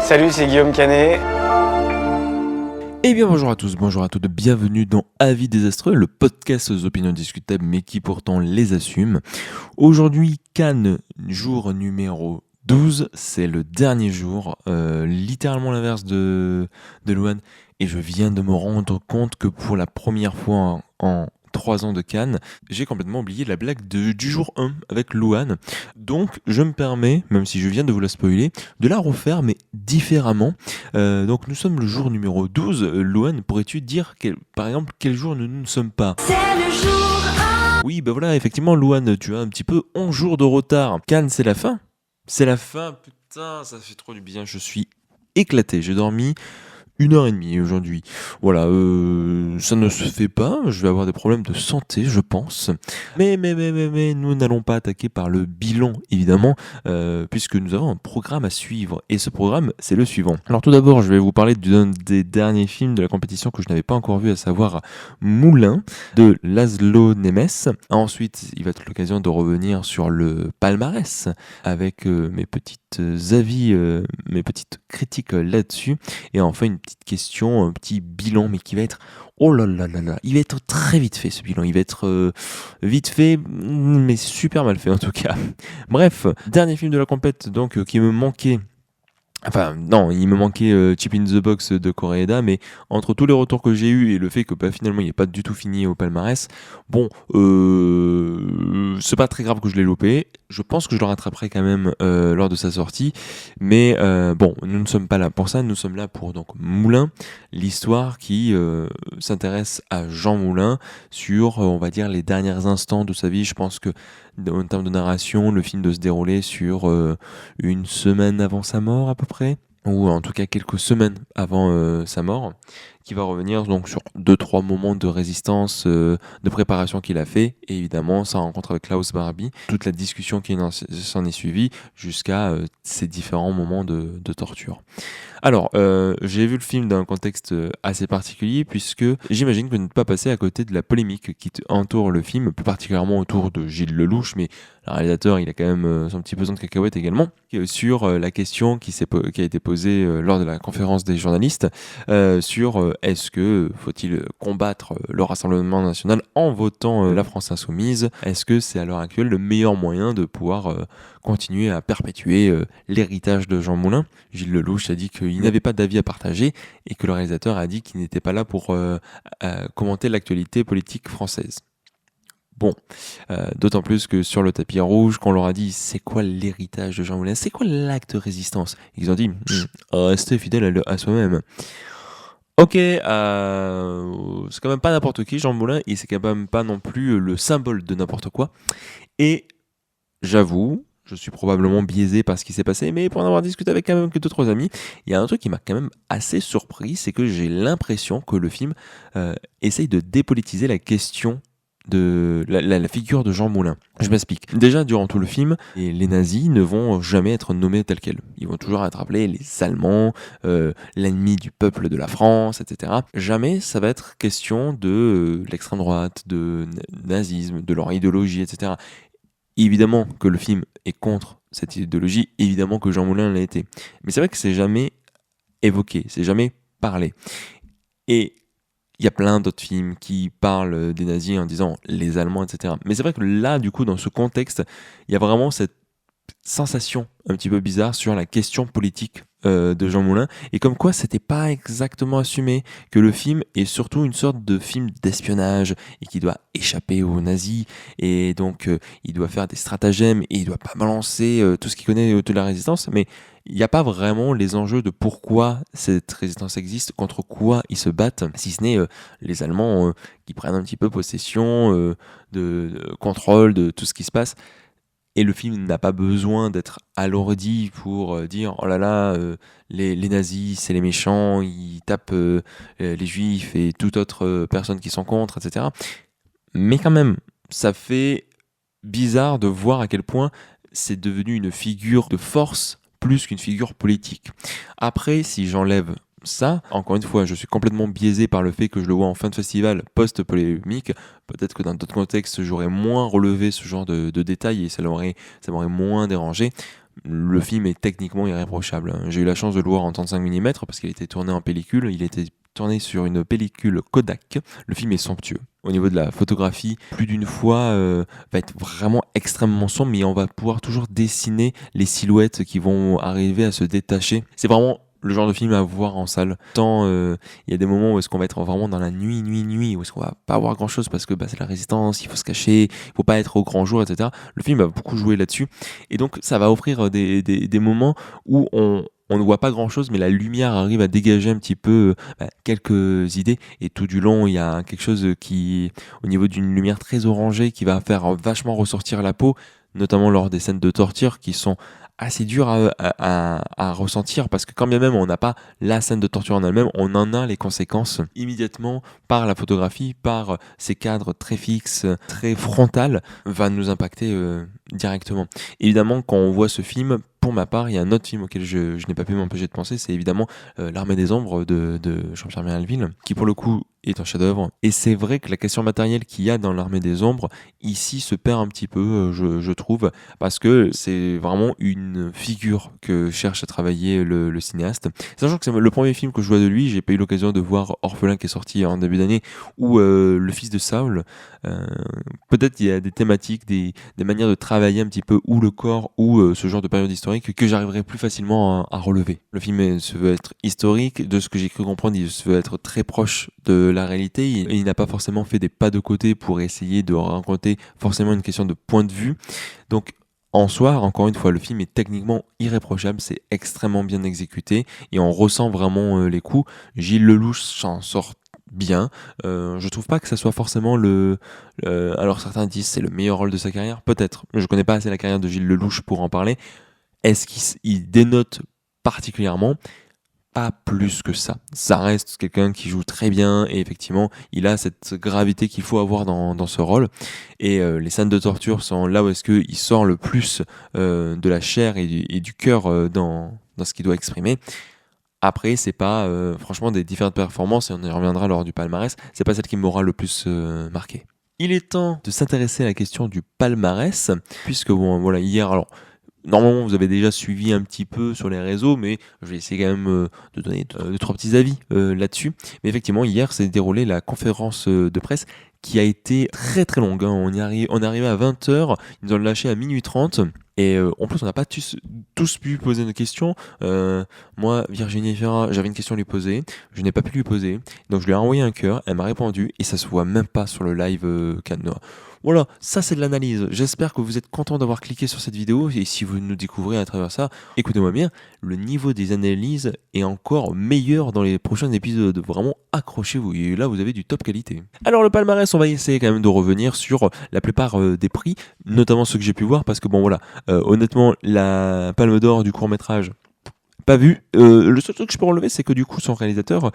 Salut, c'est Guillaume Canet. Eh bien bonjour à tous, bonjour à toutes, bienvenue dans Avis désastreux, le podcast aux opinions discutables mais qui pourtant les assume. Aujourd'hui, Cannes, jour numéro 12, c'est le dernier jour, littéralement l'inverse de Louane, et je viens de me rendre compte que pour la première fois en 3 ans de Cannes, j'ai complètement oublié la blague du jour 1 avec Louane. Donc je me permets, même si je viens de vous la spoiler, de la refaire mais différemment. Donc nous sommes le jour numéro 12. Louane, pourrais-tu dire par exemple quel jour nous ne sommes pas ? C'est le jour 1. Oui, bah voilà, effectivement Louane, tu as un petit peu 11 jours de retard. Cannes, c'est la fin. C'est la fin, putain, ça fait trop du bien. Je suis éclaté, j'ai dormi 1h30 aujourd'hui. Voilà, ça ne se fait pas. Je vais avoir des problèmes de santé, je pense. Mais, nous n'allons pas attaquer par le bilan, évidemment, puisque nous avons un programme à suivre. Et ce programme, c'est le suivant. Alors tout d'abord, je vais vous parler d'un des derniers films de la compétition que je n'avais pas encore vu, à savoir Moulin, de Laszlo Nemes. Ensuite, il va être l'occasion de revenir sur le palmarès, avec mes petites avis, mes petites critiques là-dessus. Et enfin, une petite question, un petit bilan, mais qui va être... Oh là là là là, il va être très vite fait ce bilan, il va être vite fait, mais super mal fait en tout cas. Bref, dernier film de la compète donc qui me manquait. Enfin, non, il me manquait Chip in the Box de Koreeda, mais entre tous les retours que j'ai eus et le fait que finalement il n'est pas du tout fini au palmarès, bon, c'est pas très grave que je l'ai loupé. Je pense que je le rattraperai quand même lors de sa sortie, mais bon, nous ne sommes pas là pour ça, nous sommes là pour donc Moulin, l'histoire qui s'intéresse à Jean Moulin sur, on va dire, les derniers instants de sa vie. Je pense que en termes de narration, le film doit se dérouler sur une semaine avant sa mort à peu près, ou en tout cas quelques semaines avant sa mort, qui va revenir donc sur 2-3 moments de résistance, de préparation qu'il a fait, et évidemment sa rencontre avec Klaus Barbie, toute la discussion qui s'en est suivie, jusqu'à ces différents moments de torture. Alors, j'ai vu le film dans un contexte assez particulier, puisque j'imagine que vous n'êtes pas passé à côté de la polémique qui entoure le film, plus particulièrement autour de Gilles Lelouch, mais le réalisateur, il a quand même son petit pesant de cacahuètes également, sur la question qui a été posée lors de la conférence des journalistes, sur est-ce que faut-il combattre le Rassemblement national en votant la France insoumise ? Est-ce que c'est à l'heure actuelle le meilleur moyen de pouvoir continuer à perpétuer l'héritage de Jean Moulin ? Gilles Lelouch a dit qu'il n'avait pas d'avis à partager et que le réalisateur a dit qu'il n'était pas là pour commenter l'actualité politique française. Bon, d'autant plus que sur le tapis rouge, quand on leur a dit c'est quoi l'héritage de Jean Moulin, c'est quoi l'acte de résistance, ils ont dit rester fidèle à soi-même. Ok, c'est quand même pas n'importe qui Jean Moulin, et c'est quand même pas non plus le symbole de n'importe quoi. Et j'avoue, je suis probablement biaisé par ce qui s'est passé, mais pour en avoir discuté avec quand même que 2-3 amis, il y a un truc qui m'a quand même assez surpris, c'est que j'ai l'impression que le film essaye de dépolitiser la question de la figure de Jean Moulin. Je m'explique. Déjà, durant tout le film, les nazis ne vont jamais être nommés tels quels. Ils vont toujours être appelés les Allemands, l'ennemi du peuple de la France, etc. Jamais ça va être question de l'extrême droite, de nazisme, de leur idéologie, etc. Évidemment que le film est contre cette idéologie, évidemment que Jean Moulin l'a été. Mais c'est vrai que c'est jamais évoqué, c'est jamais parlé. Et il y a plein d'autres films qui parlent des nazis en disant les Allemands, etc. Mais c'est vrai que là, du coup, dans ce contexte, il y a vraiment cette sensation un petit peu bizarre sur la question politique de Jean Moulin, et comme quoi c'était pas exactement assumé, que le film est surtout une sorte de film d'espionnage et qui doit échapper aux nazis, et donc il doit faire des stratagèmes et il doit pas balancer tout ce qu'il connaît de la résistance, mais il n'y a pas vraiment les enjeux de pourquoi cette résistance existe, contre quoi ils se battent, si ce n'est les Allemands qui prennent un petit peu possession de contrôle de tout ce qui se passe. Et le film n'a pas besoin d'être alourdi pour dire oh là là, les nazis c'est les méchants, ils tapent les juifs et toute autre personne qui sont contre, etc. Mais quand même, ça fait bizarre de voir à quel point c'est devenu une figure de force plus qu'une figure politique. Après, si j'enlève ça, encore une fois, je suis complètement biaisé par le fait que je le vois en fin de festival post-polémique. Peut-être que dans d'autres contextes, j'aurais moins relevé ce genre de détails et ça m'aurait moins dérangé. le film est techniquement irréprochable. J'ai eu la chance de le voir en 35 mm parce qu'il était tourné en pellicule, il était tourné sur une pellicule Kodak. Le film est somptueux. Au niveau de la photographie, plus d'une fois va être vraiment extrêmement sombre, mais on va pouvoir toujours dessiner les silhouettes qui vont arriver à se détacher. C'est vraiment le genre de film à voir en salle. Tant il y a des moments où est-ce qu'on va être vraiment dans la nuit, où est-ce qu'on va pas voir grand chose parce que c'est la résistance, il faut se cacher, il faut pas être au grand jour, etc. Le film va beaucoup jouer là-dessus. Et donc ça va offrir des moments où on ne voit pas grand chose, mais la lumière arrive à dégager un petit peu quelques idées. Et tout du long, il y a quelque chose qui, au niveau d'une lumière très orangée, qui va faire vachement ressortir la peau, notamment lors des scènes de torture qui sont assez dures à ressentir parce que quand bien même on n'a pas la scène de torture en elle-même, on en a les conséquences immédiatement par la photographie, par ces cadres très fixes, très frontales, va nous impacter directement. Évidemment, quand on voit ce film, pour ma part, il y a un autre film auquel je n'ai pas pu m'empêcher de penser, c'est évidemment L'Armée des Ombres de Jean-Pierre Melville, qui pour le coup est un chef-d'œuvre. Et c'est vrai que la question matérielle qu'il y a dans L'Armée des Ombres, ici se perd un petit peu, je trouve, parce que c'est vraiment une figure que cherche à travailler le cinéaste. Sachant que c'est le premier film que je vois de lui, j'ai pas eu l'occasion de voir Orphelin qui est sorti en début d'année, ou Le Fils de Saul. Peut-être il y a des thématiques, des manières de travailler un petit peu ou le corps ou ce genre de période historique que j'arriverai plus facilement à relever. Le film se veut être historique, de ce que j'ai cru comprendre, il se veut être très proche de la réalité et il n'a pas forcément fait des pas de côté pour essayer de raconter forcément une question de point de vue. Donc en soi, encore une fois, le film est techniquement irréprochable, c'est extrêmement bien exécuté et on ressent vraiment les coups. Gilles Lelouch s'en sort bien. Je trouve pas que ça soit forcément alors certains disent c'est le meilleur rôle de sa carrière, peut-être. Je connais pas assez la carrière de Gilles Lelouch pour en parler. Est-ce qu'il dénote particulièrement? Pas plus que ça. Ça reste quelqu'un qui joue très bien et effectivement, il a cette gravité qu'il faut avoir dans ce rôle. Et les scènes de torture sont là où est-ce qu'il sort le plus de la chair et du cœur dans ce qu'il doit exprimer. Après, c'est pas, franchement, des différentes performances, et on y reviendra lors du palmarès, c'est pas celle qui m'aura le plus marqué. Il est temps de s'intéresser à la question du palmarès, puisque bon, voilà, hier, alors, normalement, vous avez déjà suivi un petit peu sur les réseaux, mais je vais essayer quand même de donner deux, trois petits avis là-dessus. Mais effectivement, hier s'est déroulée la conférence de presse qui a été très très longue. On est arrivé à 20h, ils nous ont lâché à minuit 30. Et en plus, on n'a pas tous pu poser nos questions. Moi, Virginie Ferra, j'avais une question à lui poser. Je n'ai pas pu lui poser. Donc, je lui ai envoyé un cœur. Elle m'a répondu. Et ça se voit même pas sur le live Cannes. Voilà, ça c'est de l'analyse. J'espère que vous êtes content d'avoir cliqué sur cette vidéo. Et si vous nous découvrez à travers ça, écoutez-moi bien, le niveau des analyses est encore meilleur dans les prochains épisodes. Vraiment, accrochez-vous. Et là, vous avez du top qualité. Alors, le palmarès, on va essayer quand même de revenir sur la plupart des prix, notamment ceux que j'ai pu voir. Parce que bon, voilà, honnêtement, la Palme d'Or du court-métrage, pas vu. Le seul truc que je peux relever, c'est que du coup, son réalisateur,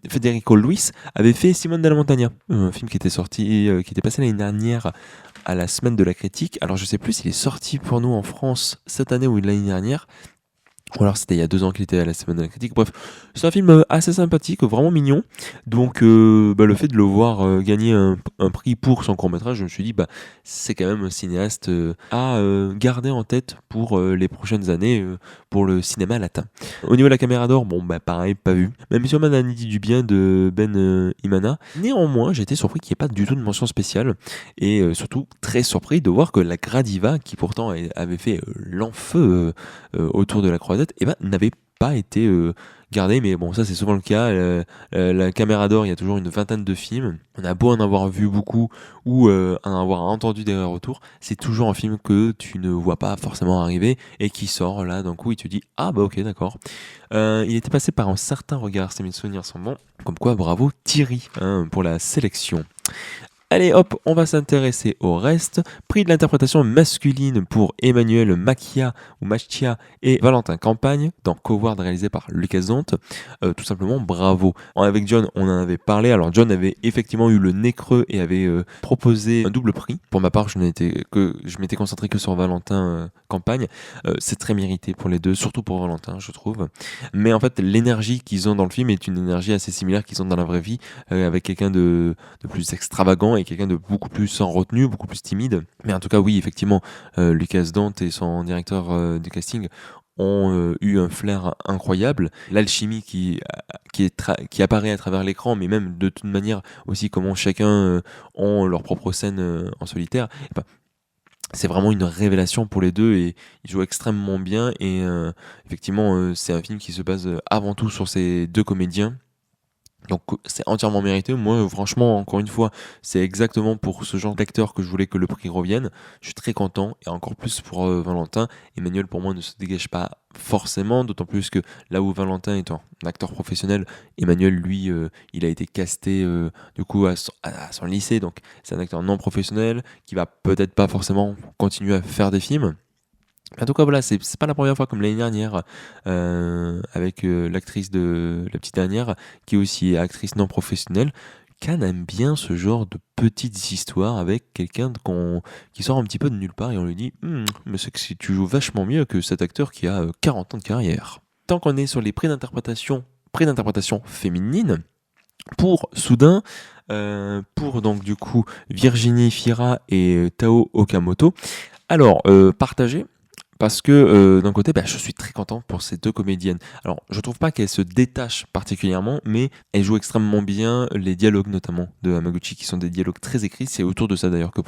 Federico Luis, avait fait Simone della Montagna, un film qui était sorti, qui était passé l'année dernière à la Semaine de la Critique. Alors, je sais plus s'il est sorti pour nous en France cette année ou l'année dernière. Ou alors c'était il y a 2 ans qu'il était à la Semaine de la Critique. Bref, c'est un film assez sympathique, vraiment mignon. Donc le fait de le voir gagner un prix pour son court-métrage, je me suis dit c'est quand même un cinéaste à garder en tête pour les prochaines années pour le cinéma latin. Au niveau de la caméra d'or, pareil, pas vu. Même si on m'a dit du bien de Ben Imana. Néanmoins, j'ai été surpris qu'il n'y ait pas du tout de mention spéciale. Et surtout très surpris de voir que la Gradiva, qui pourtant avait fait l'enfeu autour de la croisette, n'avait pas été gardé, mais bon, ça c'est souvent le cas. La caméra d'or, il y a toujours une vingtaine de films. On a beau en avoir vu beaucoup ou en avoir entendu des retours, c'est toujours un film que tu ne vois pas forcément arriver et qui sort là d'un coup et tu dis ok, d'accord. Il était passé par un certain regard, si mes souvenirs sont bons, comme quoi bravo Thierry pour la sélection. Allez hop, on va s'intéresser au reste. Prix de l'interprétation masculine pour Emmanuel Macchia ou Machia et Valentin Campagne dans Coward réalisé par Lucas Zonte. Tout simplement bravo. Avec John, on en avait parlé. Alors John avait effectivement eu le nez creux et avait proposé un double prix. Pour ma part, je m'étais concentré que sur Valentin Campagne. C'est très mérité pour les deux, surtout pour Valentin, je trouve. Mais en fait, l'énergie qu'ils ont dans le film est une énergie assez similaire qu'ils ont dans la vraie vie, avec quelqu'un de plus extravagant et est quelqu'un de beaucoup plus en retenue, beaucoup plus timide. Mais en tout cas, oui, effectivement, Lucas Dante et son directeur de casting ont eu un flair incroyable. L'alchimie qui apparaît à travers l'écran, mais même de toute manière aussi comment chacun ont leur propre scène en solitaire, eh ben, c'est vraiment une révélation pour les deux et ils jouent extrêmement bien et effectivement c'est un film qui se base avant tout sur ces deux comédiens. Donc c'est entièrement mérité. Moi, franchement, encore une fois, c'est exactement pour ce genre d'acteur que je voulais que le prix revienne. Je suis très content et encore plus pour Valentin. Emmanuel, pour moi, ne se dégage pas forcément, d'autant plus que là où Valentin est un acteur professionnel, Emmanuel, lui, il a été casté du coup à son lycée. Donc c'est un acteur non professionnel qui va peut-être pas forcément continuer à faire des films. En tout cas, voilà, c'est pas la première fois comme l'année dernière avec l'actrice de la petite dernière, qui est aussi actrice non professionnelle. Cannes aime bien ce genre de petites histoires avec quelqu'un qui sort un petit peu de nulle part et on lui dit mais c'est que si tu joues vachement mieux que cet acteur qui a 40 ans de carrière. Tant qu'on est sur les prix d'interprétation féminine, pour Soudain, pour donc du coup Virginie Fira et Tao Okamoto, alors partagé. Parce que d'un côté, je suis très content pour ces deux comédiennes. Alors, je trouve pas qu'elles se détachent particulièrement, mais elles jouent extrêmement bien les dialogues notamment de Hamaguchi, qui sont des dialogues très écrits. C'est autour de ça d'ailleurs que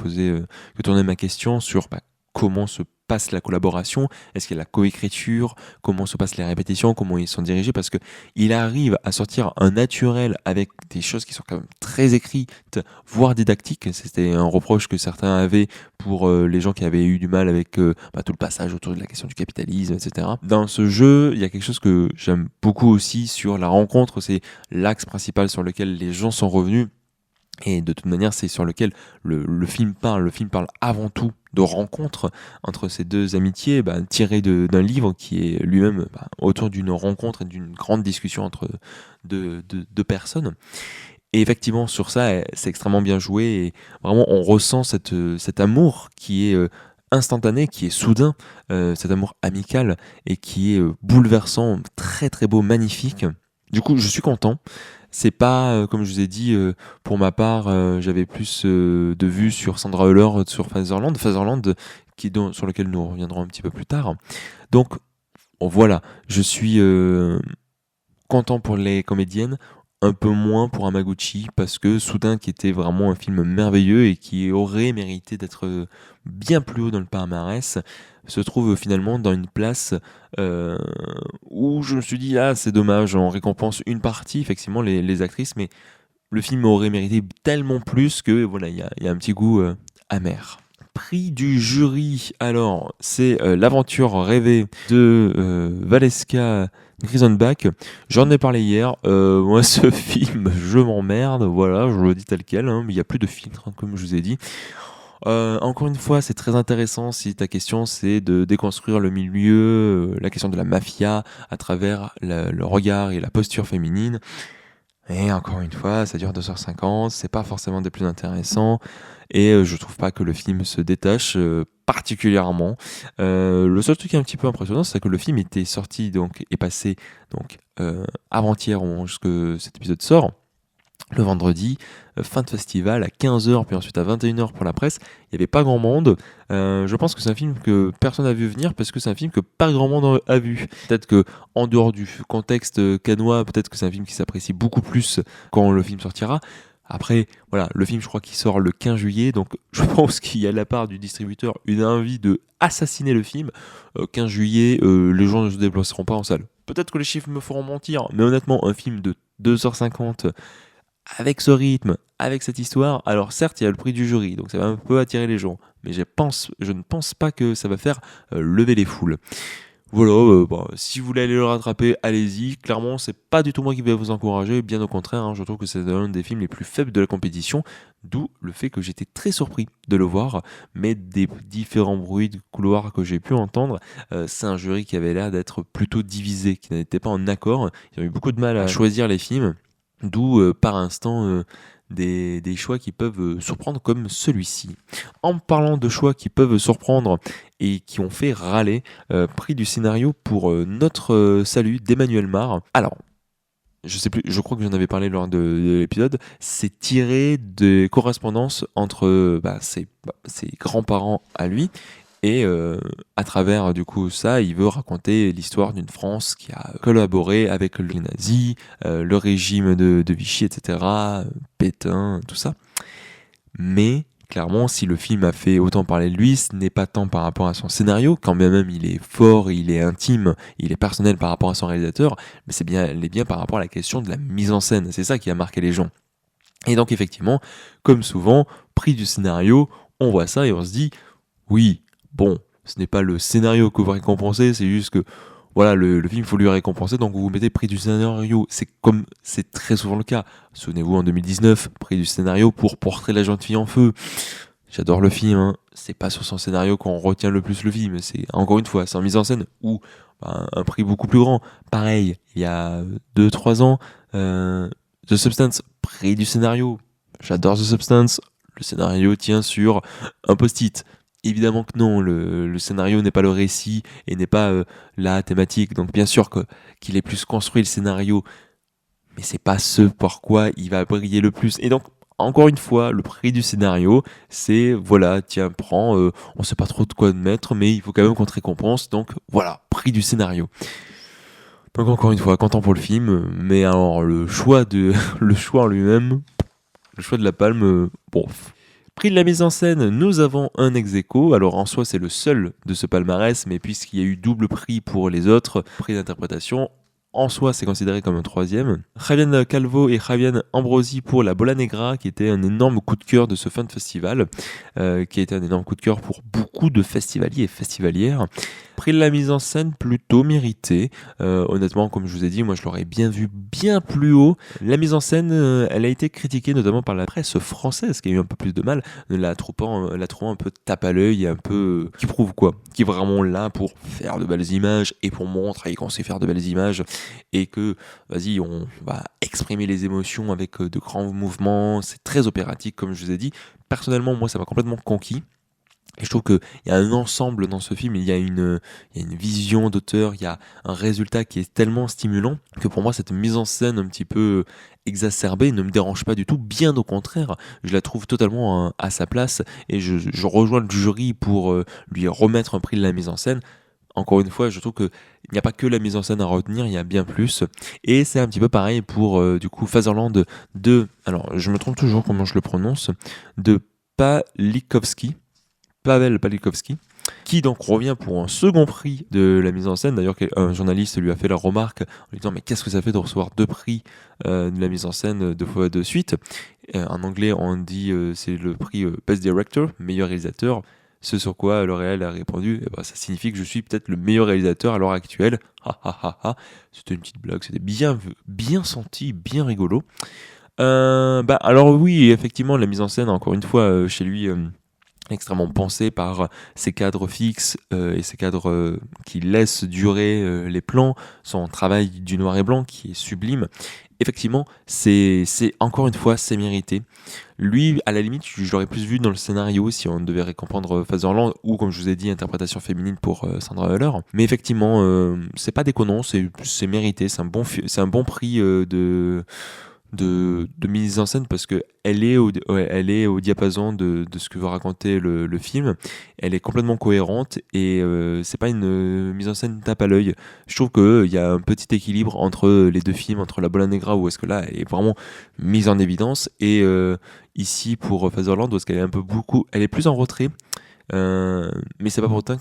tournait ma question sur comment se passe la collaboration, est-ce qu'il y a la coécriture, comment se passent les répétitions, comment ils sont dirigés, parce que il arrive à sortir un naturel avec des choses qui sont quand même très écrites, voire didactiques. C'était un reproche que certains avaient pour les gens qui avaient eu du mal avec tout le passage autour de la question du capitalisme, etc. Dans ce jeu, il y a quelque chose que j'aime beaucoup aussi sur la rencontre, c'est l'axe principal sur lequel les gens sont revenus. Et de toute manière, c'est sur lequel le film parle. Le film parle avant tout de rencontres entre ces deux amitiés, tirées d'un livre qui est lui-même autour d'une rencontre et d'une grande discussion entre deux personnes. Et effectivement, sur ça, c'est extrêmement bien joué. Et vraiment, on ressent cet amour qui est instantané, qui est soudain, cet amour amical et qui est bouleversant, très très beau, magnifique. Du coup, je suis content. C'est pas, comme je vous ai dit, pour ma part, j'avais plus de vues sur Sandra Hüller, sur Fatherland, sur lequel nous reviendrons un petit peu plus tard. Donc, voilà, je suis content pour les comédiennes, un peu moins pour Hamaguchi, parce que Soudain, qui était vraiment un film merveilleux et qui aurait mérité d'être bien plus haut dans le palmarès, se trouve finalement dans une place où je me suis dit, c'est dommage, on récompense une partie, effectivement, les actrices, mais le film aurait mérité tellement plus que voilà, il y a un petit goût amer. Prix du jury, alors c'est l'aventure rêvée de Valeska Grisonbach. J'en ai parlé hier. Moi, ce film, je m'emmerde. Voilà, je le dis tel quel. Mais il n'y a plus de filtre, comme je vous ai dit. Encore une fois, c'est très intéressant si ta question c'est de déconstruire le milieu, la question de la mafia à travers le regard et la posture féminine. Et encore une fois, ça dure 2h50, c'est pas forcément des plus intéressants, et je trouve pas que le film se détache particulièrement. Le seul truc qui est un petit peu impressionnant, c'est que le film était sorti est passé avant-hier au moment où cet épisode sort. Le vendredi, fin de festival à 15h, puis ensuite à 21h pour la presse. Il n'y avait pas grand monde. Je pense que c'est un film que personne n'a vu venir parce que c'est un film que pas grand monde a vu. Peut-être que en dehors du contexte cannois, peut-être que c'est un film qui s'apprécie beaucoup plus quand le film sortira. Après, voilà, le film, je crois qu'il sort le 15 juillet, donc je pense qu'il y a de la part du distributeur une envie de assassiner le film. 15 juillet, les gens ne se déplaceront pas en salle. Peut-être que les chiffres me feront mentir, mais honnêtement, un film de 2h50 avec ce rythme, avec cette histoire, alors certes il y a le prix du jury, donc ça va un peu attirer les gens, mais je ne pense pas que ça va faire lever les foules. Voilà, si vous voulez aller le rattraper, allez-y. Clairement, c'est pas du tout moi qui vais vous encourager, bien au contraire, je trouve que c'est un des films les plus faibles de la compétition, d'où le fait que j'étais très surpris de le voir, mais des différents bruits de couloir que j'ai pu entendre, c'est un jury qui avait l'air d'être plutôt divisé, qui n'était pas en accord, ils ont eu beaucoup de mal à choisir les films. D'où par instant des choix qui peuvent surprendre comme celui-ci. En parlant de choix qui peuvent surprendre et qui ont fait râler, prix du scénario pour Notre Salut d'Emmanuel Mar. Alors, je sais plus, je crois que j'en avais parlé lors de l'épisode, c'est tiré des correspondances entre ses grands-parents à lui. Et à travers du coup ça, il veut raconter l'histoire d'une France qui a collaboré avec les nazis, le régime de Vichy, etc., Pétain, tout ça. Mais clairement, si le film a fait autant parler de lui, ce n'est pas tant par rapport à son scénario, quand bien même il est fort, il est intime, il est personnel par rapport à son réalisateur, mais elle est bien par rapport à la question de la mise en scène. C'est ça qui a marqué les gens. Et donc effectivement, comme souvent, pris du scénario, on voit ça et on se dit, oui, bon, ce n'est pas le scénario que vous récompensez, c'est juste que voilà, le film, il faut lui récompenser, donc vous vous mettez prix du scénario. C'est très souvent le cas. Souvenez-vous, en 2019, prix du scénario pour Portrait de la jeune fille en feu. J'adore le film, hein. C'est pas sur son scénario qu'on retient le plus le film, c'est encore une fois, c'est en mise en scène ou un prix beaucoup plus grand. Pareil, il y a 2-3 ans, The Substance, prix du scénario. J'adore The Substance, le scénario tient sur un post-it. Évidemment que non, le scénario n'est pas le récit et n'est pas la thématique. Donc bien sûr qu'il est plus construit le scénario, mais c'est pas ce par quoi il va briller le plus. Et donc encore une fois, le prix du scénario, c'est voilà, tiens, prends, on sait pas trop de quoi te mettre, mais il faut quand même qu'on te récompense. Donc voilà, prix du scénario. Donc encore une fois, content pour le film, mais alors le choix en lui-même, le choix de la palme, bon. Prix de la mise en scène, nous avons un ex-aequo. Alors en soi, c'est le seul de ce palmarès, mais puisqu'il y a eu double prix pour les autres, prix d'interprétation, en soi, c'est considéré comme un troisième. Javier Calvo et Javier Ambrosi pour La Bola Negra, qui était un énorme coup de cœur de ce fin de festival, qui a été un énorme coup de cœur pour beaucoup de festivaliers et festivalières. Prix de la mise en scène plutôt mérité. Honnêtement, comme je vous ai dit, moi je l'aurais bien vu bien plus haut. La mise en scène, elle a été critiquée notamment par la presse française, qui a eu un peu plus de mal, la trouvant un peu tape à l'œil et un peu... qui prouve quoi? Qui est vraiment là pour faire de belles images et pour montrer qu'on sait faire de belles images et que, vas-y, on va exprimer les émotions avec de grands mouvements. C'est très opératique, comme je vous ai dit. Personnellement, moi, ça m'a complètement conquis. Et je trouve qu'il y a un ensemble dans ce film, il y a une vision d'auteur, il y a un résultat qui est tellement stimulant que pour moi cette mise en scène un petit peu exacerbée ne me dérange pas du tout, bien au contraire, je la trouve totalement à sa place et je rejoins le jury pour lui remettre un prix de la mise en scène. Encore une fois, je trouve qu'il n'y a pas que la mise en scène à retenir, il y a bien plus. Et c'est un petit peu pareil pour du coup Fatherland alors je me trompe toujours comment je le prononce, de Pavel Pawlikowski, qui donc revient pour un second prix de la mise en scène. D'ailleurs, un journaliste lui a fait la remarque en lui disant « Mais qu'est-ce que ça fait de recevoir 2 prix de la mise en scène 2 fois de suite ?» En anglais, on dit c'est le prix Best Director, meilleur réalisateur. Ce sur quoi le réel a répondu ça signifie que je suis peut-être le meilleur réalisateur à l'heure actuelle. Ha ha ha ha. C'était une petite blague, c'était bien senti, bien rigolo. Alors oui, effectivement, la mise en scène, encore une fois, chez lui... extrêmement pensé par ses cadres fixes et ses cadres qui laissent durer les plans, son travail du noir et blanc qui est sublime. Effectivement, c'est encore une fois, c'est mérité. Lui, à la limite, je l'aurais plus vu dans le scénario si on devait récompenser Fatherland ou, comme je vous ai dit, interprétation féminine pour Sandra Hüller. Mais effectivement, c'est pas déconnant, c'est mérité, c'est un bon prix de mise en scène parce que elle est au diapason de ce que veut raconter le film. Elle est complètement cohérente et c'est pas une mise en scène tape à l'œil. Je trouve qu'il y a un petit équilibre entre les deux films, entre La Bola Negra où est-ce que là elle est vraiment mise en évidence et ici pour Fatherland où est-ce qu'elle est elle est plus en retrait. Mais c'est pas pour autant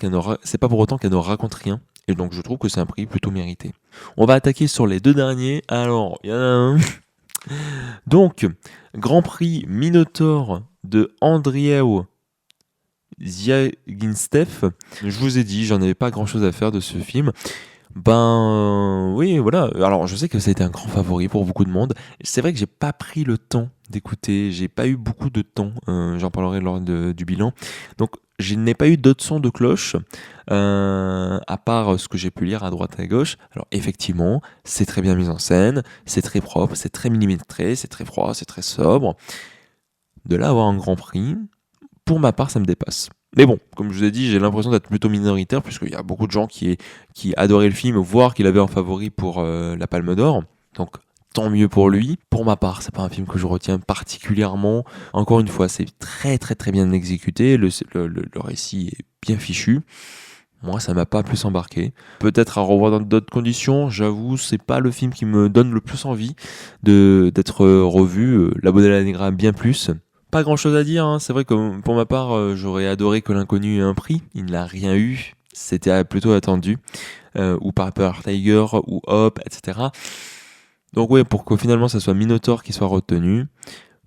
qu'elle ne raconte rien. Et donc je trouve que c'est un prix plutôt mérité. On va attaquer sur les 2 derniers. Alors, il y en a un. Donc, Grand Prix Minotaur de Andrzej Zjaginstev. Je vous ai dit, j'en avais pas grand chose à faire de ce film. Oui, voilà. Alors, je sais que ça a été un grand favori pour beaucoup de monde. C'est vrai que j'ai pas pris le temps d'écouter. J'ai pas eu beaucoup de temps. J'en parlerai lors du bilan. Donc, je n'ai pas eu d'autres sons de cloche, à part ce que j'ai pu lire à droite et à gauche. Alors effectivement, c'est très bien mis en scène, c'est très propre, c'est très millimétré, c'est très froid, c'est très sobre. De là avoir un grand prix, pour ma part, ça me dépasse. Mais bon, comme je vous ai dit, j'ai l'impression d'être plutôt minoritaire, puisqu'il y a beaucoup de gens qui adoraient le film, voire qui l'avaient en favori pour la Palme d'Or. Donc tant mieux pour lui. Pour ma part, c'est pas un film que je retiens particulièrement. Encore une fois, c'est très très très bien exécuté, le récit est bien fichu. Moi, ça m'a pas plus embarqué. Peut-être à revoir dans d'autres conditions, j'avoue, c'est pas le film qui me donne le plus envie d'être revu. La Bonnelle à la Negra bien plus. Pas grand chose à dire, hein. C'est vrai que pour ma part, j'aurais adoré que l'inconnu ait un prix. Il n'a rien eu. C'était plutôt attendu. Ou Paper Tiger, ou Hop, etc. Donc ouais, pour que finalement ça soit Minotaur qui soit retenu.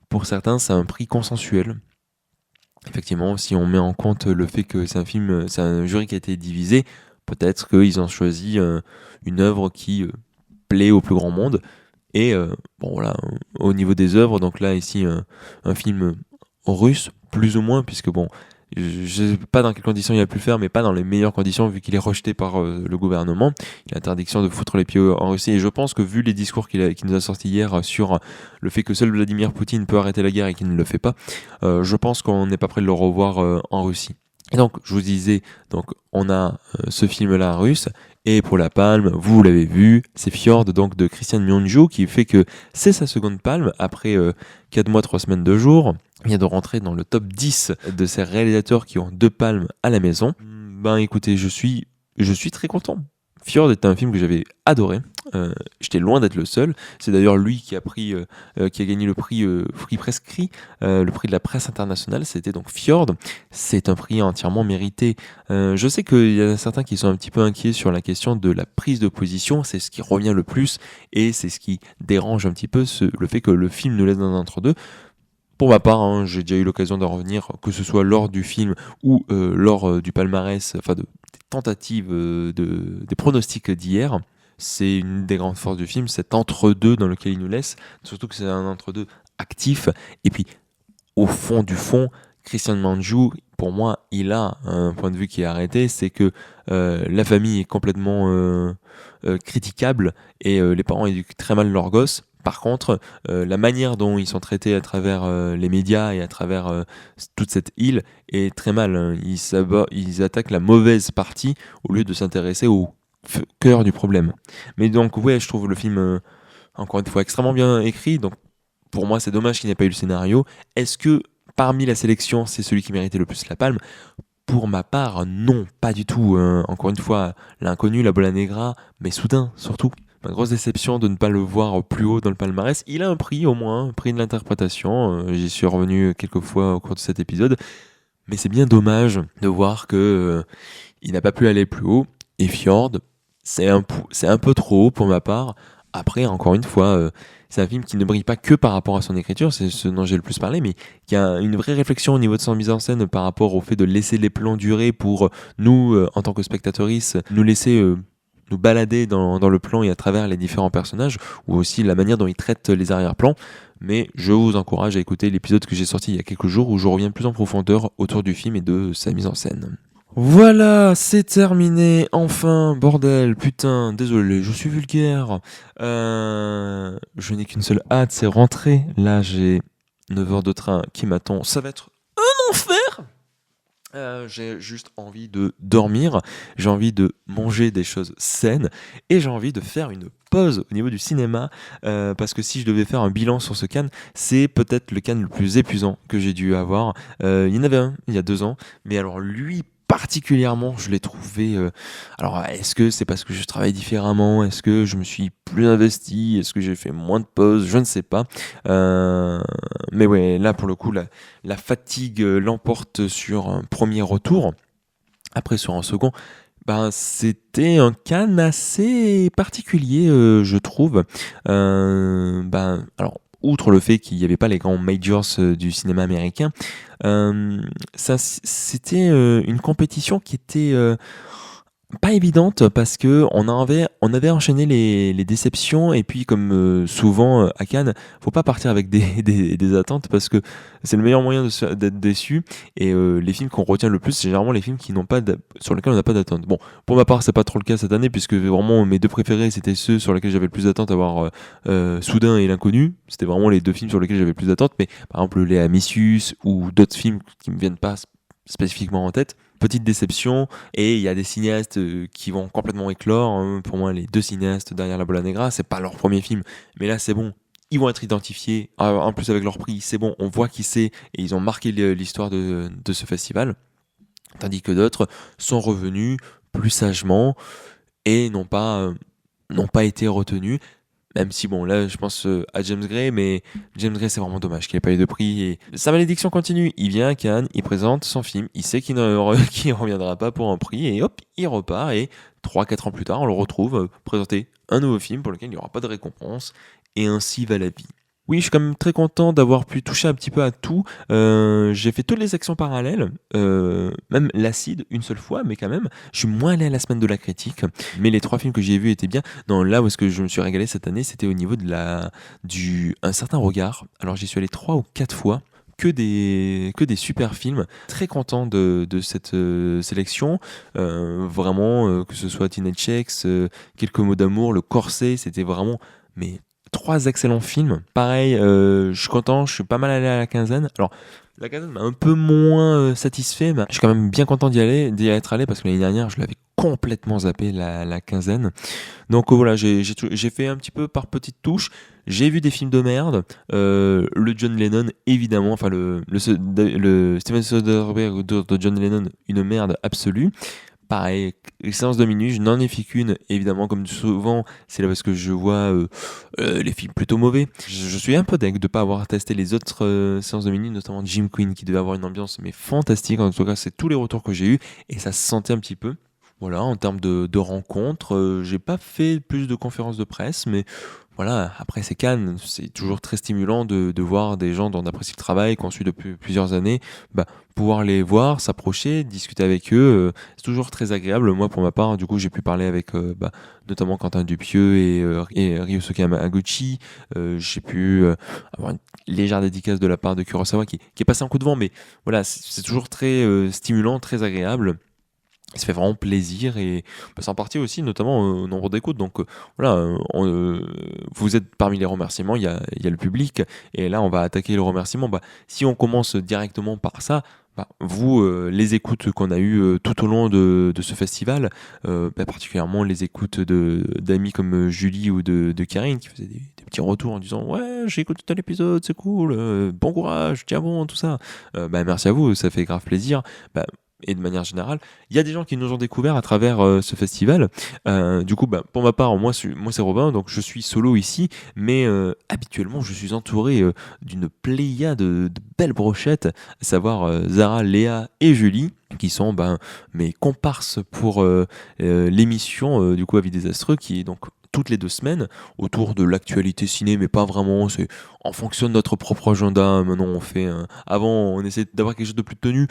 Pour certains, c'est un prix consensuel. Effectivement, si on met en compte le fait que c'est un jury qui a été divisé, peut-être qu'ils ont choisi une œuvre qui plaît au plus grand monde. Et bon voilà, au niveau des œuvres, donc là ici un film russe, plus ou moins, puisque bon, je sais pas dans quelles conditions il a pu le faire, mais pas dans les meilleures conditions vu qu'il est rejeté par le gouvernement. Il a interdiction de foutre les pieds en Russie, et je pense que vu les discours qu'il nous a sortis hier sur le fait que seul Vladimir Poutine peut arrêter la guerre et qu'il ne le fait pas, je pense qu'on n'est pas prêt de le revoir en Russie. Et donc, je vous disais, donc on a ce film-là russe, et pour la palme, vous l'avez vu, c'est Fjord donc de Christian Myonju qui fait que c'est sa seconde palme après 4 mois, 3 semaines, 2 jours. Il vient de rentrer dans le top 10 de ces réalisateurs qui ont 2 palmes à la maison. Ben écoutez, je suis très content. Fjord est un film que j'avais adoré. J'étais loin d'être le seul. C'est d'ailleurs lui qui a gagné le prix Free Press Cri, le prix de la presse internationale. C'était donc Fjord. C'est un prix entièrement mérité. Je sais qu'il y en a certains qui sont un petit peu inquiets sur la question de la prise de position. C'est ce qui revient le plus et c'est ce qui dérange un petit peu le fait que le film nous laisse dans un entre-deux. Pour ma part, hein, j'ai déjà eu l'occasion d'en revenir, que ce soit lors du film ou lors du palmarès, enfin des tentatives des pronostics d'hier. C'est une des grandes forces du film, cet entre-deux dans lequel il nous laisse, surtout que c'est un entre-deux actif. Et puis, au fond du fond, Christian Manjou, pour moi, il a un point de vue qui est arrêté, c'est que la famille est complètement critiquable et les parents éduquent très mal leurs gosses. Par contre, la manière dont ils sont traités à travers les médias et à travers toute cette île est très mal, hein. Ils attaquent la mauvaise partie au lieu de s'intéresser au cœur du problème. Mais donc, ouais, je trouve le film, encore une fois, extrêmement bien écrit. Donc, pour moi, c'est dommage qu'il n'ait pas eu le scénario. Est-ce que parmi la sélection, c'est celui qui méritait le plus la palme ? Pour ma part, non, pas du tout. Encore une fois, l'inconnu, la Bola Negra, mais soudain, surtout. Ma grosse déception de ne pas le voir plus haut dans le palmarès. Il a un prix au moins, un prix de l'interprétation. J'y suis revenu quelques fois au cours de cet épisode. Mais c'est bien dommage de voir que il n'a pas pu aller plus haut. Et Fjord, c'est un peu trop haut pour ma part. Après, encore une fois, c'est un film qui ne brille pas que par rapport à son écriture, c'est ce dont j'ai le plus parlé, mais qui a une vraie réflexion au niveau de son mise en scène par rapport au fait de laisser les plans durer pour nous, en tant que spectateuristes, nous laisser nous balader dans le plan et à travers les différents personnages, ou aussi la manière dont il traite les arrière-plans. Mais je vous encourage à écouter l'épisode que j'ai sorti il y a quelques jours où je reviens plus en profondeur autour du film et de sa mise en scène. Voilà, c'est terminé, enfin, bordel, putain, désolé, je suis vulgaire. Je n'ai qu'une seule hâte, c'est rentrer. Là, j'ai 9 heures de train qui m'attend, ça va être un enfer. J'ai juste envie de dormir, j'ai envie de manger des choses saines et j'ai envie de faire une pause au niveau du cinéma parce que si je devais faire un bilan sur ce Cannes, c'est peut-être le Cannes le plus épuisant que j'ai dû avoir. Il y en avait un il y a 2 ans, mais alors lui particulièrement, je l'ai trouvé. Alors, est-ce que c'est parce que je travaille différemment? Est-ce que je me suis plus investi? Est-ce que j'ai fait moins de pauses? Je ne sais pas. Mais ouais, là pour le coup, la fatigue l'emporte sur un premier retour. Après, sur un second, ben, c'était un Cannes assez particulier, je trouve. Alors, outre le fait qu'il n'y avait pas les grands majors du cinéma américain, c'était une compétition qui était pas évidente parce que on avait enchaîné les déceptions et puis comme souvent à Cannes, faut pas partir avec des attentes parce que c'est le meilleur moyen d'être déçu et les films qu'on retient le plus c'est généralement les films sur lesquels on n'a pas d'attente. Bon, pour ma part c'est pas trop le cas cette année puisque vraiment mes 2 préférés c'était ceux sur lesquels j'avais le plus d'attente à voir Soudain et L'Inconnu. C'était vraiment les 2 films sur lesquels j'avais le plus d'attente, mais par exemple Les Amissus ou d'autres films qui me viennent pas spécifiquement en tête. petite déception. Et il y a des cinéastes qui vont complètement éclore, hein. Pour moi, les 2 cinéastes derrière La Bola Negra, c'est pas leur premier film, mais là c'est bon. Ils vont être identifiés, en plus avec leur prix, c'est bon, on voit qui c'est, et ils ont marqué l'histoire de ce festival. Tandis que d'autres sont revenus plus sagement et n'ont pas été retenus. Même si, bon, là, je pense à James Gray, mais James Gray, c'est vraiment dommage qu'il n'ait pas eu de prix. Et sa malédiction continue. Il vient à Cannes, il présente son film, il sait qu'il qu'il reviendra pas pour un prix, et hop, il repart. Et 3-4 ans plus tard, on le retrouve présenter un nouveau film pour lequel il n'y aura pas de récompense. Et ainsi va la vie. Oui, je suis quand même très content d'avoir pu toucher un petit peu à tout. J'ai fait toutes les sections parallèles, même l'acide une seule fois, mais quand même, je suis moins allé à la semaine de la critique. Mais les 3 films que j'ai vus étaient bien. Non, là où est-ce que je me suis régalé cette année, c'était au niveau de un certain regard. Alors j'y suis allé 3 ou 4 fois. Que des super films. Très content de cette sélection. Vraiment, que ce soit Teenage Sex, Quelques mots d'amour, Le Corset, c'était vraiment... Mais 3 excellents films. Pareil, je suis content, je suis pas mal allé à la quinzaine. Alors, la quinzaine m'a un peu moins satisfait, mais je suis quand même bien content d'y être allé parce que l'année dernière, je l'avais complètement zappé la quinzaine. Donc voilà, j'ai fait un petit peu par petites touches. J'ai vu des films de merde. Le John Lennon, évidemment, enfin le Steven Soderbergh de John Lennon, une merde absolue. Pareil, les séances de minuit, je n'en ai fait qu'une, évidemment, comme souvent, c'est là parce que je vois les films plutôt mauvais. Je suis un peu deg de ne pas avoir testé les autres séances de minuit, notamment Jim Queen, qui devait avoir une ambiance mais fantastique. En tout cas, c'est tous les retours que j'ai eus, et ça se sentait un petit peu. Voilà, en termes de rencontres, j'ai pas fait plus de conférences de presse, mais voilà, après c'est Cannes, c'est toujours très stimulant de voir des gens dont on apprécie le travail, qu'on suit depuis plusieurs années, pouvoir les voir, s'approcher, discuter avec eux, c'est toujours très agréable. Moi, pour ma part, du coup, j'ai pu parler avec notamment Quentin Dupieux et Ryosuke Hamaguchi. J'ai pu avoir une légère dédicace de la part de Kurosawa qui est passé un coup de vent, mais voilà, c'est toujours très stimulant, très agréable. Il se fait vraiment plaisir, et c'est en partie aussi notamment au nombre d'écoutes. Donc voilà, vous êtes parmi les remerciements, il y a le public, et là on va attaquer le remerciement. Si on commence directement par ça, vous, les écoutes qu'on a eues tout au long de ce festival, particulièrement les écoutes d'amis comme Julie ou de Karine qui faisaient des petits retours en disant ouais, j'ai écouté tel épisode, c'est cool, bon courage, tiens bon, tout ça. Merci à vous, ça fait grave plaisir. Et de manière générale, il y a des gens qui nous ont découvert à travers ce festival. Du coup, pour ma part, moi c'est Robin, donc je suis solo ici, mais habituellement je suis entouré d'une pléiade de belles brochettes, à savoir Zara, Léa et Julie, qui sont mes comparses pour l'émission du coup Avis désastreux, qui est donc toutes les 2 semaines autour de l'actualité ciné, mais pas vraiment, c'est en fonction de notre propre agenda. Maintenant on fait avant on essaie d'avoir quelque chose de plus tenu.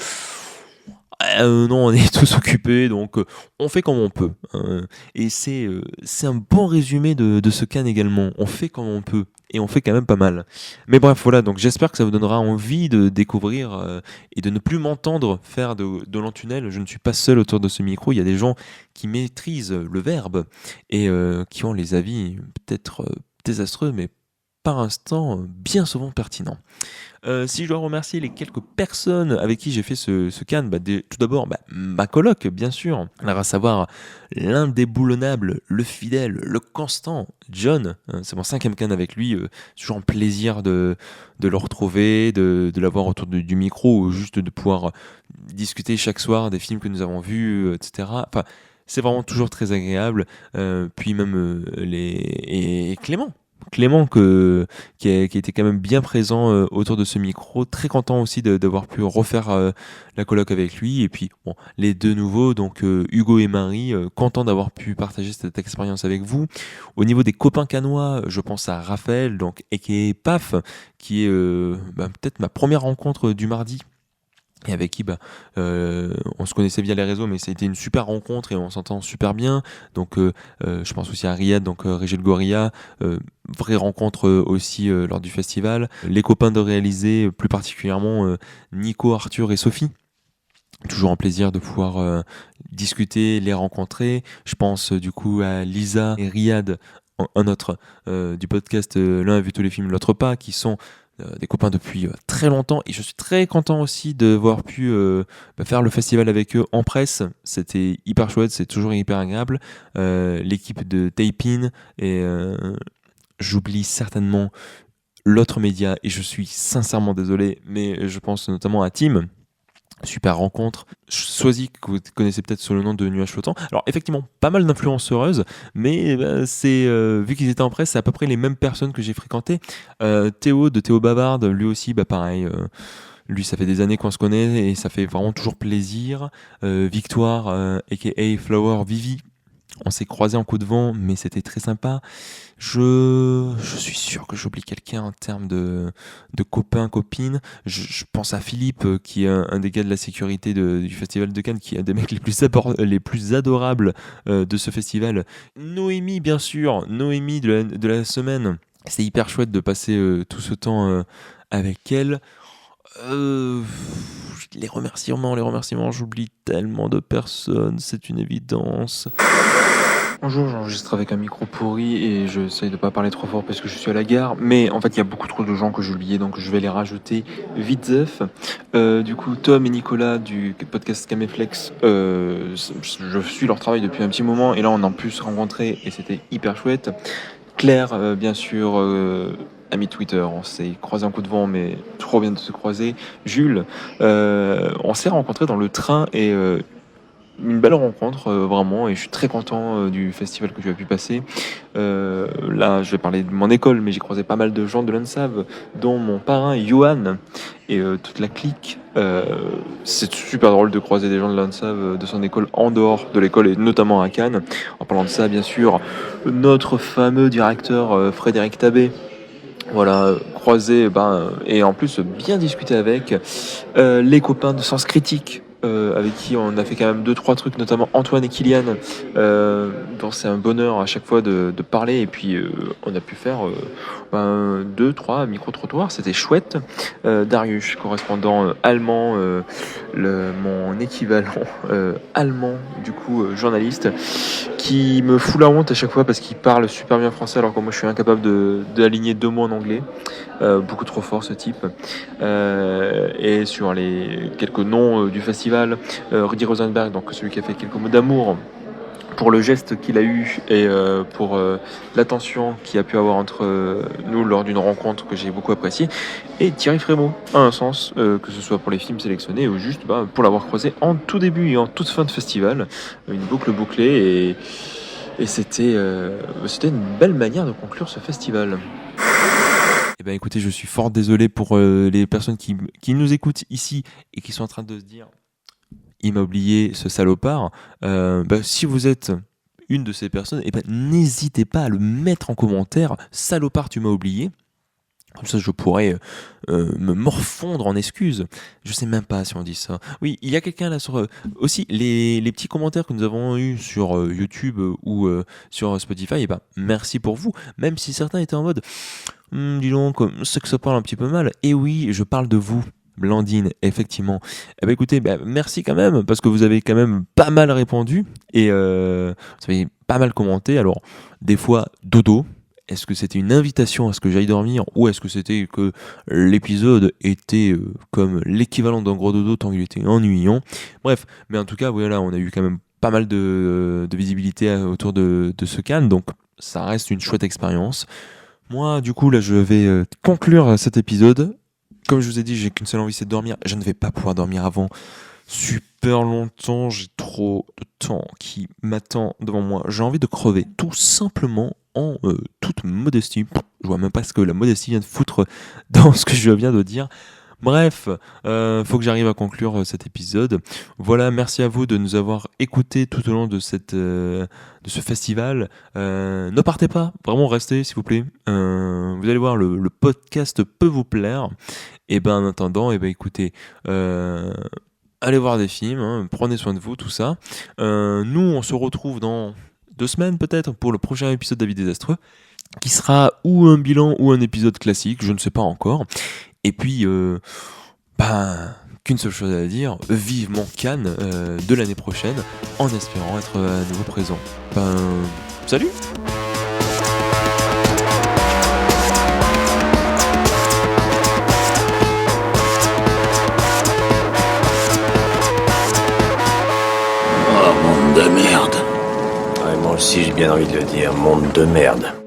Non, on est tous occupés, donc on fait comme on peut. Et c'est un bon résumé de ce Cannes également. On fait comme on peut, et on fait quand même pas mal. Mais bref, voilà, donc j'espère que ça vous donnera envie de découvrir et de ne plus m'entendre faire de l'entunnel. Je ne suis pas seul autour de ce micro, il y a des gens qui maîtrisent le verbe et qui ont les avis peut-être désastreux, mais par instant bien souvent pertinents. Si je dois remercier les quelques personnes avec qui j'ai fait ce Cannes, tout d'abord ma coloc, bien sûr, à savoir l'indéboulonnable, le fidèle, le constant, John. C'est mon 5e Cannes avec lui, c'est toujours un plaisir de le retrouver, de l'avoir autour du micro, ou juste de pouvoir discuter chaque soir des films que nous avons vus, etc. Enfin, c'est vraiment toujours très agréable. Puis même et Clément. Clément qui a été quand même bien présent autour de ce micro, très content aussi d'avoir pu refaire la coloc avec lui, et puis les 2 nouveaux, donc Hugo et Marie, content d'avoir pu partager cette expérience avec vous. Au niveau des copains cannois, je pense à Raphaël, donc aka Paf, qui est peut-être ma première rencontre du mardi, et avec qui on se connaissait via les réseaux, mais c'était une super rencontre et on s'entend super bien. Donc je pense aussi à Riyad, donc Régel Gorilla, vraie rencontre aussi lors du festival. Les copains de réaliser, plus particulièrement Nico, Arthur et Sophie. Toujours un plaisir de pouvoir discuter, les rencontrer. Je pense du coup à Lisa et Riyad, un autre du podcast L'un a vu tous les films, l'autre pas, qui sont des copains depuis très longtemps, et je suis très content aussi d'avoir pu faire le festival avec eux en presse. C'était hyper chouette, c'est toujours hyper agréable. L'équipe de Tape-In, et j'oublie certainement l'autre média, et je suis sincèrement désolé, mais je pense notamment à Tim. Super rencontre. Soisy, que vous connaissez peut-être sous le nom de Nuages Flottants. Alors effectivement, pas mal d'influenceuses, mais c'est vu qu'ils étaient en presse, c'est à peu près les mêmes personnes que j'ai fréquentées. Théo de Théo Bavard, lui aussi, pareil. Lui, ça fait des années qu'on se connaît et ça fait vraiment toujours plaisir. Victoire, aka Flower Vivi. On s'est croisés en coup de vent, mais c'était très sympa. Je suis sûr que j'oublie quelqu'un en termes de copains, copines. Je pense à Philippe, qui est un des gars de la sécurité du Festival de Cannes, qui est un des mecs les plus adorables de ce festival. Noémie, bien sûr, Noémie de la semaine. C'est hyper chouette de passer tout ce temps avec elle. Les remerciements, j'oublie tellement de personnes, c'est une évidence. Bonjour, j'enregistre avec un micro pourri et j'essaye de pas parler trop fort parce que je suis à la gare, mais en fait il y a beaucoup trop de gens que j'ai oubliés, donc je vais les rajouter vite zef. Du coup, Tom et Nicolas du podcast Caméflex, je suis leur travail depuis un petit moment et là on a pu se rencontrer et c'était hyper chouette. Claire, bien sûr, ami Twitter, on s'est croisé un coup de vent, mais trop bien de se croiser. Jules, on s'est rencontrés dans le train et une belle rencontre, vraiment, et je suis très content du festival que tu as pu passer. Là, je vais parler de mon école, mais j'ai croisé pas mal de gens de l'UNSAV, dont mon parrain Johan et toute la clique. C'est super drôle de croiser des gens de l'UNSAV de son école en dehors de l'école, et notamment à Cannes. En parlant de ça, bien sûr, notre fameux directeur Frédéric Tabé. Voilà, croisé, et en plus bien discuté avec les copains de Sens Critique, avec qui on a fait quand même 2-3 trucs, notamment Antoine et Kylian, dont c'est un bonheur à chaque fois de parler, et puis on a pu faire 2-3 micro-trottoirs, c'était chouette. Darius, correspondant allemand, mon équivalent allemand, du coup journaliste, qui me fout la honte à chaque fois parce qu'il parle super bien français alors que moi je suis incapable d'aligner 2 mots en anglais. Beaucoup trop fort ce type. Et sur les quelques noms du festival, Rudy Rosenberg, donc celui qui a fait quelques mots d'amour pour le geste qu'il a eu et pour l'attention qu'il a pu avoir entre nous lors d'une rencontre que j'ai beaucoup appréciée, et Thierry Frémaux, à un sens, que ce soit pour les films sélectionnés ou juste pour l'avoir croisé en tout début et en toute fin de festival, une boucle bouclée, et c'était une belle manière de conclure ce festival. Eh ben écoutez, je suis fort désolé pour les personnes qui nous écoutent ici et qui sont en train de se dire il m'a oublié, ce salopard. Si vous êtes une de ces personnes, n'hésitez pas à le mettre en commentaire. Salopard, tu m'as oublié. Comme ça, je pourrais me morfondre en excuses. Je sais même pas si on dit ça. Oui, il y a quelqu'un là sur... aussi, les petits commentaires que nous avons eus sur YouTube ou sur Spotify, merci pour vous. Même si certains étaient en mode... dis donc, c'est que ça parle un petit peu mal. Et oui, je parle de vous, Blandine, effectivement. Écoutez, merci quand même, parce que vous avez quand même pas mal répondu, et vous avez pas mal commenté. Alors, des fois, dodo. Est-ce que c'était une invitation à ce que j'aille dormir, ou est-ce que c'était que l'épisode était comme l'équivalent d'un gros dodo tant qu'il était ennuyant? Bref, mais en tout cas, voilà, on a eu quand même pas mal de visibilité autour de ce Cannes, donc ça reste une chouette expérience. Moi, du coup, là, je vais conclure cet épisode. Comme je vous ai dit, j'ai qu'une seule envie, c'est de dormir. Je ne vais pas pouvoir dormir avant super longtemps. J'ai trop de temps qui m'attend devant moi. J'ai envie de crever, tout simplement, en toute modestie. Je vois même pas ce que la modestie vient de foutre dans ce que je viens de dire. Bref, faut que j'arrive à conclure cet épisode. Voilà, merci à vous de nous avoir écoutés tout au long de ce festival. Ne partez pas, vraiment restez s'il vous plaît. Vous allez voir, le podcast peut vous plaire. Et en attendant, écoutez, allez voir des films, prenez soin de vous, tout ça. Nous, on se retrouve dans 2 semaines peut-être pour le prochain épisode d'Avis désastreux, qui sera ou un bilan ou un épisode classique, je ne sais pas encore. Et puis, qu'une seule chose à dire, vivement Cannes de l'année prochaine, en espérant être à nouveau présent. Salut! si j'ai bien envie de le dire, monde de merde.